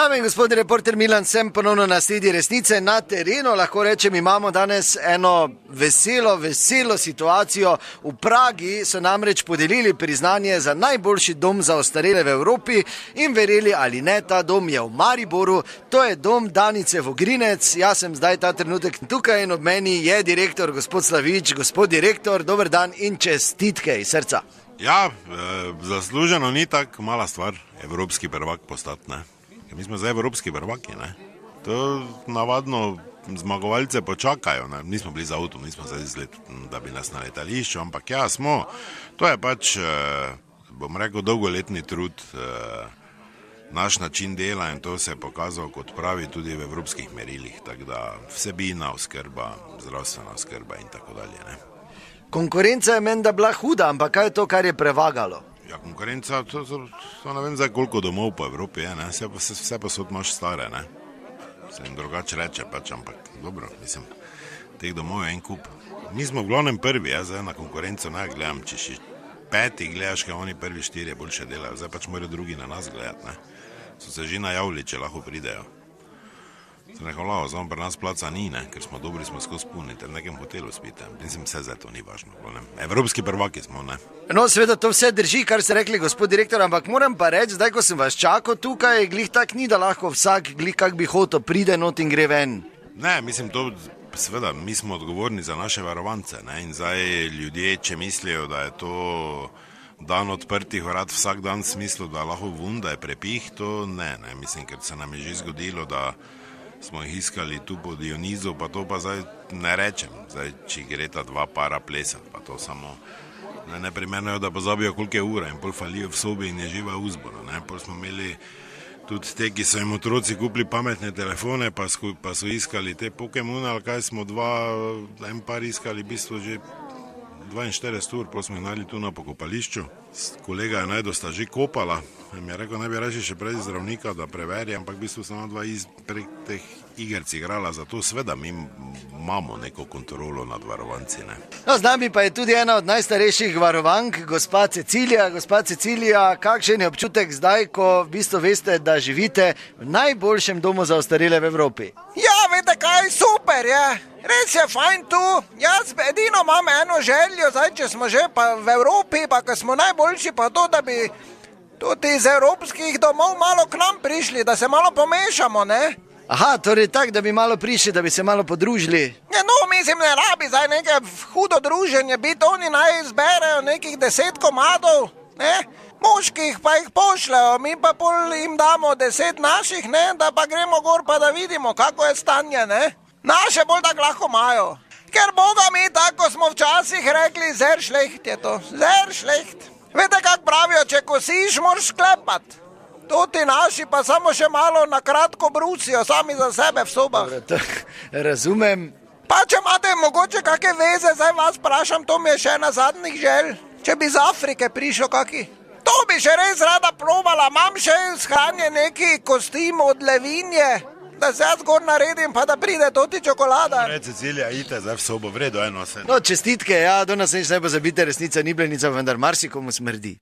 Dame in gospodi, reporter Milan, sem ponovno na sledi resnice na terenu. Lahko rečem, imamo danes eno veselo situacijo. V Pragi so namreč podelili priznanje za najboljši dom za ostarele v Evropi in verjeli ali ne, ta dom je v Mariboru. To je dom Danice Vogrinec. Jaz sem zdaj ta trenutek tukaj in ob meni je direktor gospod Slavič. Gospod direktor, dober dan in čestitke iz srca. Ja, zasluženo ni tako mala stvar evropski prvak postati, ne. Mi smo zdaj evropski prvaki, ne. To navadno zmagovalce počakajo, ne. Nismo bili za avtom, nismo zdaj izgled, da bi nas na letališču, ampak ja, smo. To je pač, bom rekel, dolgoletni trud, naš način dela in to se je pokazal kot pravi tudi v evropskih merilih, tako da vsebina, oskrba, zdravstvena oskrba in tako dalje, ne. Konkurenca je menda bila huda, ampak kaj je to, kar je prevagalo? Ja, konkurenca, to ne vem zdaj koliko domov po Evropi je, ne, vse posod imaš stare, ne. Se jim drugače reče pač, ampak dobro, mislim, teh domov je en kup. Mi smo v glavnem prvi, jaz zdaj na konkurenco ne gledam, če si peti gledaš, kaj oni prvi štirje boljše delajo, zdaj pač morajo drugi na nas gledati, ne. So se že najavili, če lahko pridejo. Sem rekel, samo pri nas placa ni, ne, ker smo dobri, smo skozi puni, ter v nekem hotelu spite. Mislim, vse zdaj to ni važno. Evropski prvaki smo, ne. No, seveda to vse drži, kar ste rekli, gospod direktor, ampak moram pa reči, zdaj, ko sem vas čakal tukaj, glih tak ni, da lahko vsak, glih kak bi hotel, pride not in gre ven. Ne, mislim, to, seveda, mi smo odgovorni za naše varovance, ne, in zdaj ljudje, če mislijo, da je to dan odprtih vrat vsak dan v smislu, da lahko vun, da je prepih, to ne, mislim, ker se nam je že zgodilo, da smo jih iskali tu po Dionizu, pa to pa zdaj ne rečem, zdaj, če gre ta dva para plesati, pa to samo neprimerno je, da pozabijo koliko je ura in pol falijo v sobi in je živa uzbora, ne, pol smo imeli tudi te, ki so jim otroci kupili pametne telefone, pa so iskali te Pokemone, ali kaj smo en par iskali, v bistvu že 42 ur, pa smo jih našli tu na pokopališču. Kolega je najdo sta že kopala, mi je rekel, naj bi reči še prej zdravnika, da preveri, ampak v bistvu samo dva prek teh igrc igrala, zato sveda mi imamo neko kontrolo nad varovanci, ne. No, z nami pa je tudi ena od najstarejših varovank, gospa Cecilija. Gospa Cecilija, kakšen je občutek zdaj, ko v bistvu veste, da živite v najboljšem domu za ostarele v Evropi? Ja, veste kaj, super je. Res je fajn tu. Jaz edino imam eno željo, zdaj, če smo že pa v Evropi, pa ko smo najboljši, pa to, da bi tudi iz evropskih domov malo k nam prišli, da se malo pomešamo, ne? Aha, torej tak, da bi malo prišli, da bi se malo podružili. Ja, no, mislim, ne rabi zdaj neke hudo druženje biti, oni naj izberejo nekih 10 komadov, ne? Moških pa jih pošljajo, mi pa pol jim damo 10 naših, ne? Da pa gremo gor pa da vidimo, kako je stanje, ne? Naše bolj tako lahko imajo. Ker Boga mi, tako smo včasih rekli, sehr schlecht je to, sehr schlecht. Veste, kak pravijo, če kosiš, moraš sklepat. Toti naši pa samo še malo na kratko brusijo, sami za sebe v sobah. Razumem. Pa če imate mogoče kakve veze, zdaj vas vprašam, to mi je še ena zadnjih želj. Če bi z Afrike prišel kaki. To bi še res rada probala, imam še shranjen neki kostim od levinje, da se jaz gor naredim, pa da pride toti čokolada. Cecilija, idite zdaj v sobo, vredo eno se. No, čestitke, ja, do naslednjič ne pozabite, resnica ni blenica, vendar marsikomu smrdi.